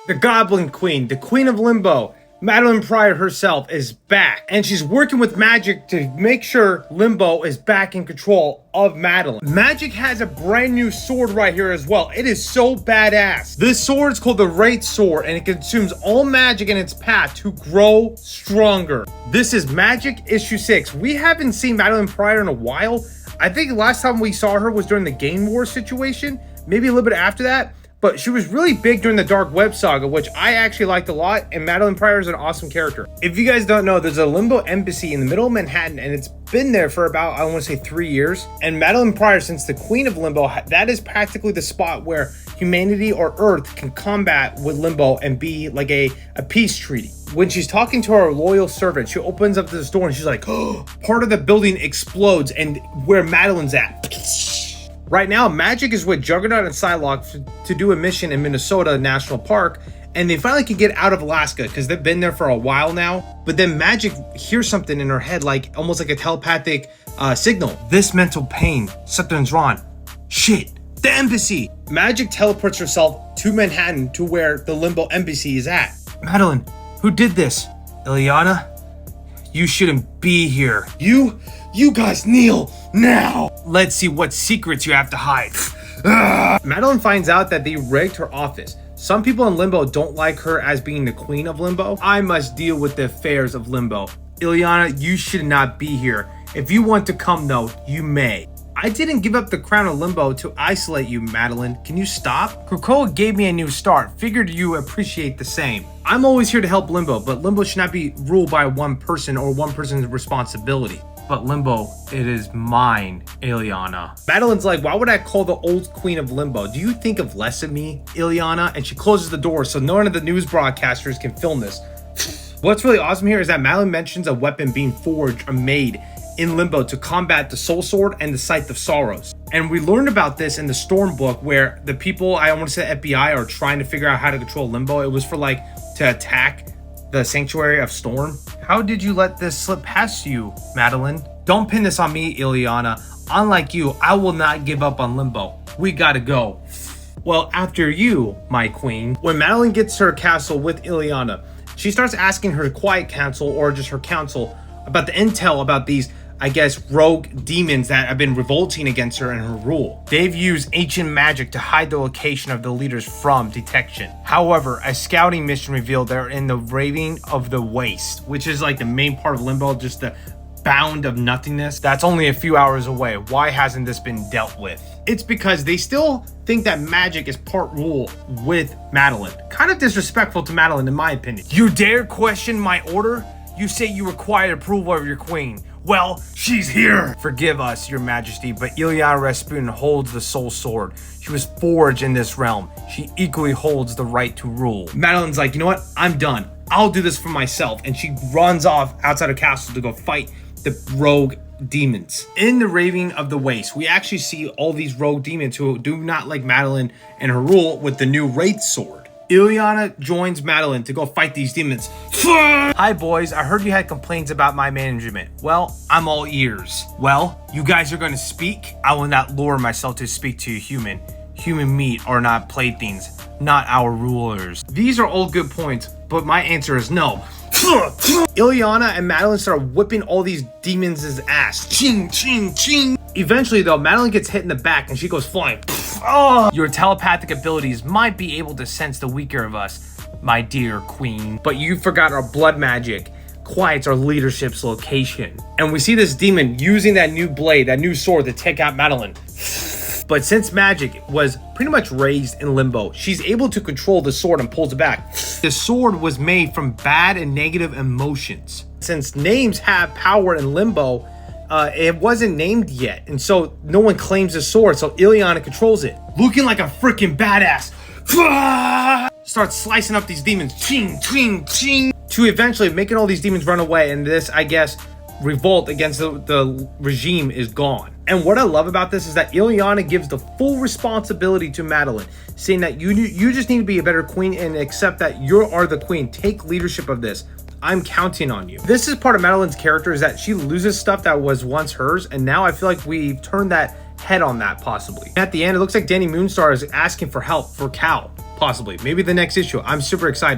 The Goblin Queen, the Queen of Limbo, Madeline Pryor herself is back, and she's working with Magik to make sure Limbo is back in control of Madeline. Magik has a brand new sword right here as well. It is so badass. This sword is called the Wraith Sword, and it consumes all magic in its path to grow stronger. This is Magik issue 6. We haven't seen Madeline Pryor in a while. I think the last time we saw her was during the Game War situation, maybe a little bit after that. But she was really big during the Dark Web Saga, which I actually liked a lot, and Madeline Pryor is an awesome character. If you guys don't know, there's a Limbo embassy in the middle of Manhattan, and it's been there for about, I want to say 3 years. And Madeline Pryor, since the Queen of Limbo, that is practically the spot where humanity or Earth can combat with Limbo and be like a peace treaty. When she's talking to her loyal servant, she opens up this door and she's like, oh, part of the building explodes and where Madeline's at. Right now, Magik is with Juggernaut and Psylocke to do a mission in Minnesota National Park, and they finally can get out of Alaska because they've been there for a while now. But then Magik hears something in her head, like almost like a telepathic signal. This mental pain, something's wrong. Shit, the embassy. Magik teleports herself to Manhattan to where the Limbo embassy is at. Madeline, who did this? Ileana? You shouldn't be here. You guys kneel now. Let's see what secrets you have to hide. Madeline finds out that they rigged her office. Some people in Limbo don't like her as being the Queen of Limbo. I must deal with the affairs of Limbo. Ileana, you should not be here. If you want to come though, you may. I didn't give up the crown of Limbo to isolate you, Madeline. Can you stop? Krakoa gave me a new start. Figured you appreciate the same. I'm always here to help Limbo, but Limbo should not be ruled by one person or one person's responsibility. But Limbo, it is mine, Ileana. Madeline's like, why would I call the old Queen of Limbo? Do you think of less of me, Ileana? And she closes the door so none of the news broadcasters can film this. What's really awesome here is that Madeline mentions a weapon being forged or made in Limbo to combat the Soul Sword and the Scythe of Sorrows. And we learned about this in the Storm book, where the people, I want to say FBI, are trying to figure out how to control Limbo. It was for like to attack the Sanctuary of Storm. How did you let this slip past you, Madeline? Don't pin this on me, Ileana. Unlike you, I will not give up on Limbo. We gotta go. Well, after you, my queen. When Madeline gets to her castle with Ileana, she starts asking her quiet council, or just her council, about the intel about these, I guess, rogue demons that have been revolting against her and her rule. They've used ancient magic to hide the location of the leaders from detection. However, a scouting mission revealed they're in the Ravine of the Waste, which is like the main part of Limbo, just the bound of nothingness. That's only a few hours away. Why hasn't this been dealt with? It's because they still think that Magik is part rule with Madeline. Kind of disrespectful to Madeline, in my opinion. You dare question my order? You say you require approval of your queen. Well, she's here. Forgive us, your majesty, but Ileana Rasputin holds the soul sword. She was forged in this realm. She equally holds the right to rule. Madeline's like, you know what? I'm done. I'll do this for myself. And she runs off outside her castle to go fight the rogue demons. In the Ravine of the Waste, we actually see all these rogue demons who do not like Madeline and her rule with the new Wraith Sword. Ileana joins Madeline to go fight these demons. Hi boys, I heard you had complaints about my management. Well, I'm all ears. Well, you guys are going to speak? I will not lower myself to speak to a human. Human meat are not playthings, not our rulers. These are all good points, but my answer is no. Ileana and Madeline start whipping all these demons' ass. Ching, ching, ching. Eventually though, Madeline gets hit in the back and she goes flying. Oh! Your telepathic abilities might be able to sense the weaker of us, my dear queen. But you forgot our blood magic quiets our leadership's location. And we see this demon using that new blade, that new sword to take out Madeline. But since Magik was pretty much raised in Limbo, she's able to control the sword and pulls it back. The sword was made from bad and negative emotions. Since names have power in Limbo, it wasn't named yet, and so no one claims the sword, so Ileana controls it. Looking like a freaking badass, starts slicing up these demons, ching, ching, ching, to eventually making all these demons run away, and this, I guess, revolt against the regime is gone. And what I love about this is that Ileana gives the full responsibility to Madeline, saying that you just need to be a better queen and accept that you are the queen. Take leadership of this. I'm counting on you. This is part of Madeline's character, is that she loses stuff that was once hers, and now I feel like we've turned that head on that possibly. At the end, it looks like Danny Moonstar is asking for help for Cal. possibly. Maybe the next issue. I'm super excited.